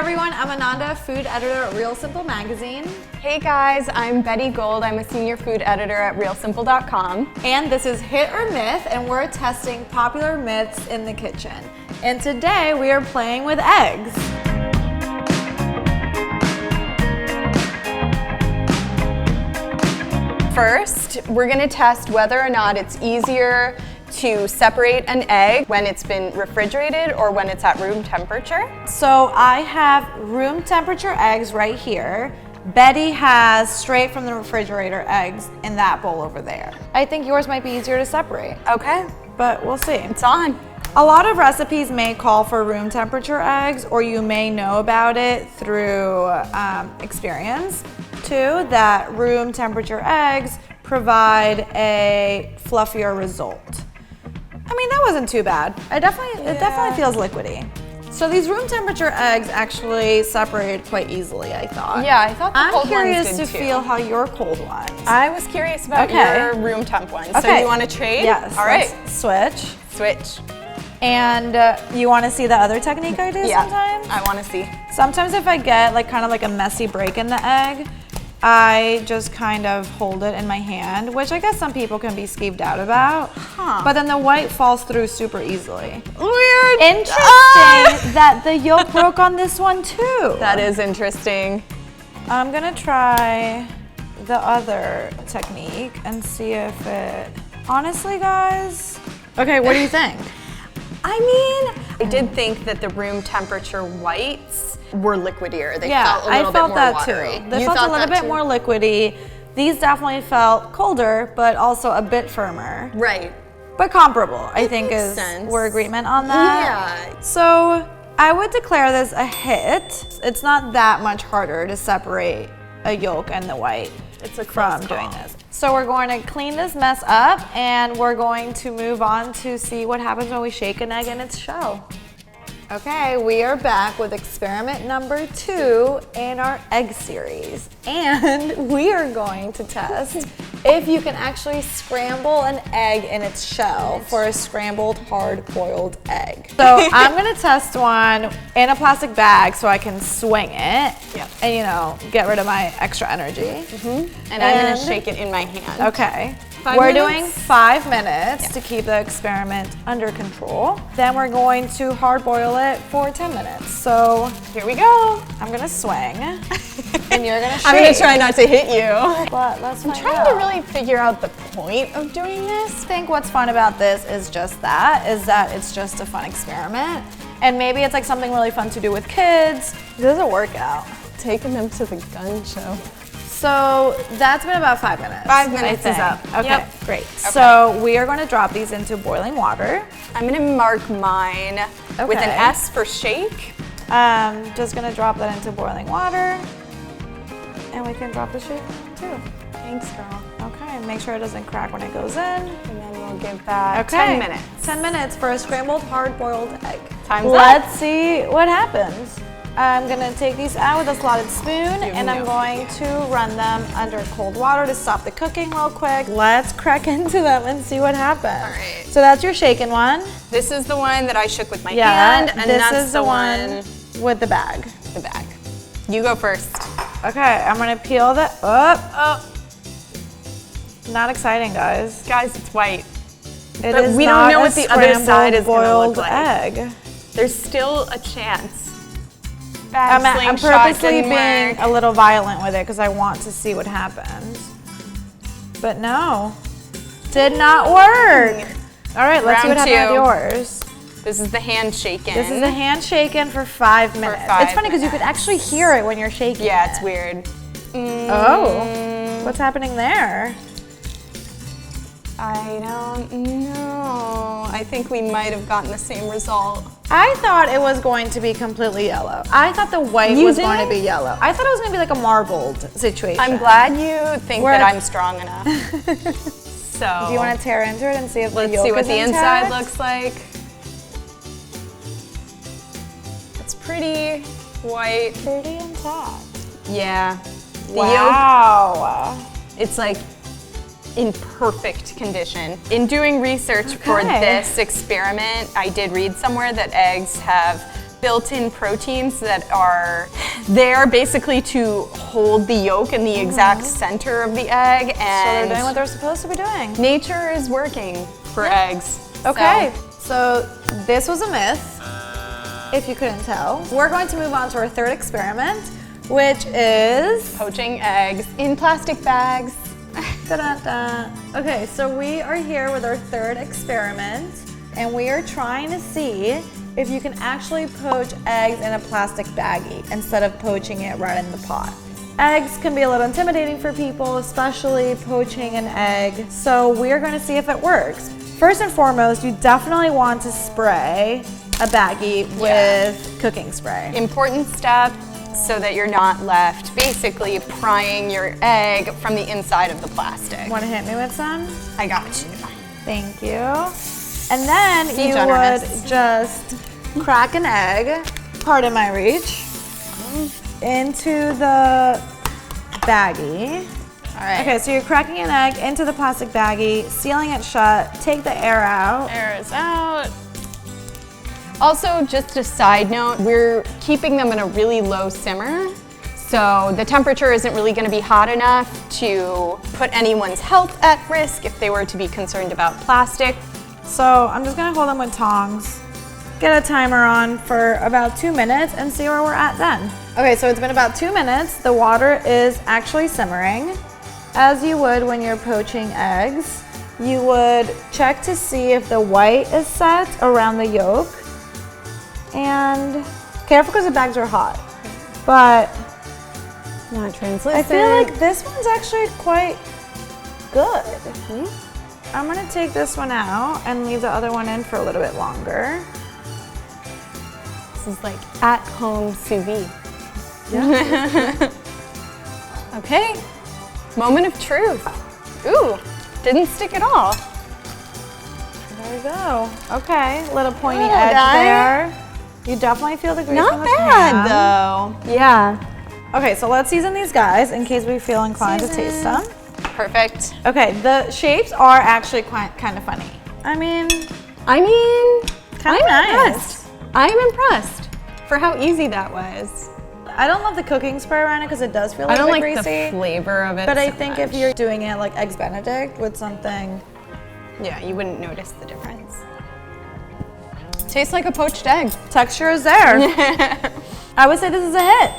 everyone, I'm Ananda, food editor at Real Simple Magazine. Hey guys, I'm Betty Gold. I'm a senior food editor at realsimple.com. And this is Hit or Myth, and we're testing popular myths in the kitchen. And today we are playing with eggs. First, we're gonna test whether or not it's easier to separate an egg when it's been refrigerated or when it's at room temperature. So I have room temperature eggs right here. Betty has straight from the refrigerator eggs in that bowl over there. I think yours might be easier to separate. Okay, But we'll see. it's on. A lot of recipes may call for room temperature eggs, or you may know about it through experience too, that room temperature eggs provide a fluffier result. I mean, that wasn't too bad. It definitely feels liquidy. So these room temperature eggs actually separated quite easily, I thought. Yeah, I thought the I'm cold curious ones to did too. feel how your cold ones. I was curious about your room temp ones. So you want to trade? Yes. All right. Let's switch. Switch. And you want to see the other technique I do sometimes? I want to see. Sometimes if I get kind of like a messy break in the egg, I just kind of hold it in my hand, which I guess some people can be skeeved out about. But then the white falls through super easily. Weird. Interesting that the yolk broke on this one too. That is interesting. I'm gonna try the other technique and see if it, honestly guys. Okay, what do you think? I mean, I did think that the room temperature whites were liquidier. They felt a little bit more watery. Too. They felt a little bit more liquidy. These definitely felt colder, but also a bit firmer. Right. But comparable, I think makes sense. we're agreement on that. Yeah. So I would declare this a hit. It's not that much harder to separate a yolk and the white from doing this. So we're going to clean this mess up and we're going to move on to see what happens when we shake an egg in its shell. Okay, we are back with experiment number 2 in our egg series. And we are going to test if you can actually scramble an egg in its shell for a scrambled hard-boiled egg. So I'm gonna test one in a plastic bag so I can swing it and get rid of my extra energy. And I'm gonna shake it in my hand. Okay. 5 we're minutes? doing 5 minutes to keep the experiment under control. Then we're going to hard boil it for 10 minutes. So Here we go. I'm gonna swing and you're gonna shake. I'm gonna try not to hit you. But let's find I'm trying to really figure out the point of doing this. I think what's fun about this is that it's just a fun experiment. And maybe it's like something really fun to do with kids. This is a workout. Taking them to the gun show. So that's been about 5 minutes. 5 minutes is up. Okay, Yep. great. So we are going to drop these into boiling water. I'm gonna mark mine with an S for shake. Just going to drop that into boiling water. And we can drop the shake too. Thanks, girl. Okay, make sure it doesn't crack when it goes in. And then we'll give that 10 minutes. 10 minutes for a scrambled hard-boiled egg. Time's up. Let's see what happens. I'm gonna take these out with a slotted spoon and I'm going to run them under cold water to stop the cooking real quick. Let's crack into them and see what happens. All right. So that's your shaken one. This is the one that I shook with my hand, and this that's is the one with the bag. the bag. You go first. Okay, I'm gonna peel the, Not exciting, guys. Guys, it's white. It But is we not don't know a what the other side is gonna scrambled look like. egg. There's still a chance. I'm Slingshot purposely didn't being work. a little violent with it because I want to see what happens. But no, did not work. All right, let's see what Round happened two. with yours. This is the hand shaken. This is the hand shaken for 5 minutes. 5 It's funny because you could actually hear it when you're shaking Yeah, it. it's weird. Oh, what's happening there? I don't know. I think we might have gotten the same result. I thought it was going to be completely yellow. I thought the white You was did? going to be yellow. I thought it was going to be like a marbled situation. I'm glad you think We're- that I'm strong enough. So, Do you want to tear into it and see if the let's yolk see what is the intact? inside looks like. It's pretty white. Pretty intact. Yeah. The yolk, Wow. it's like in perfect condition. In doing research for Okay. this experiment, I did read somewhere that eggs have built-in proteins that are there basically to hold the yolk in the exact center of the egg. So they're And doing what they're supposed to be doing. nature is working for eggs. Okay, so this was a myth, if you couldn't tell. We're going to move on to our third experiment, which is Poaching eggs in plastic bags. da-da-da. Okay, so we are here with our third experiment, and we are trying to see if you can actually poach eggs in a plastic baggie instead of poaching it right in the pot. Eggs can be a little intimidating for people, especially poaching an egg, so we're going to see if it works. First and foremost, you definitely want to spray a baggie with cooking spray. Important step so that you're not left basically prying your egg from the inside of the plastic. Want to hit me with some? I got you. Thank you. And then Be you generous. would just crack an egg, pardon my reach, into the baggie. All right. Okay, so you're cracking an egg into the plastic baggie, sealing it shut, take the air out. Air is out. Also, just a side note, we're keeping them in a really low simmer. So the temperature isn't really going to be hot enough to put anyone's health at risk if they were to be concerned about plastic. So I'm just gonna hold them with tongs, get a timer on for about 2 minutes and see where we're at then. Okay, so it's been about 2 minutes. The water is actually simmering. As you would when you're poaching eggs, you would check to see if the white is set around the yolk. And careful because the bags are hot. But Not translucent. I feel like this one's actually quite good. I'm gonna take this one out and leave the other one in for a little bit longer. This is like at-home sous vide. Yeah. Okay, moment of truth. Ooh, didn't stick at all. There we go. Okay, little pointy Well edge done. there. You definitely feel the grease on Not the bad pan. though. Yeah. Okay, so let's season these guys in case we feel inclined to taste them. Perfect. Okay, the shapes are actually quite kind of funny. I mean, I'm nice. impressed. I'm impressed for how easy that was. I don't love the cooking spray around it because it does feel I a don't bit like greasy. the flavor of it. But I so think much. if you're doing it like Eggs Benedict with something, yeah, you wouldn't notice the difference. Tastes like a poached egg. texture is there. I would say this is a hit.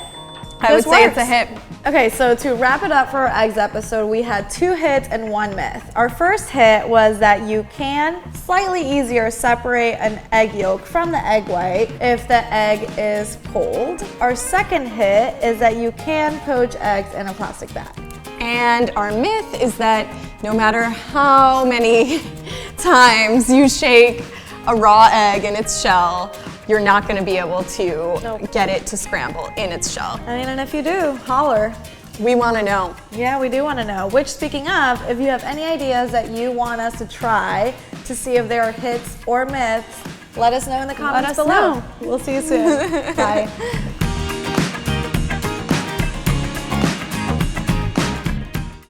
I would This say it's a works. hit. Okay, so to wrap it up for our eggs episode, we had 2 hits and 1 myth. Our first hit was that you can slightly easier separate an egg yolk from the egg white if the egg is cold. Our second hit is that you can poach eggs in a plastic bag. And our myth is that no matter how many times you shake a raw egg in its shell, you're not going to be able to get it to scramble in its shell. I mean, and if you do, holler. We want to know. Yeah, we do want to know. Which, speaking of, if you have any ideas that you want us to try to see if there are hits or myths, let us know in the comments us below. know. We'll see you soon. Bye.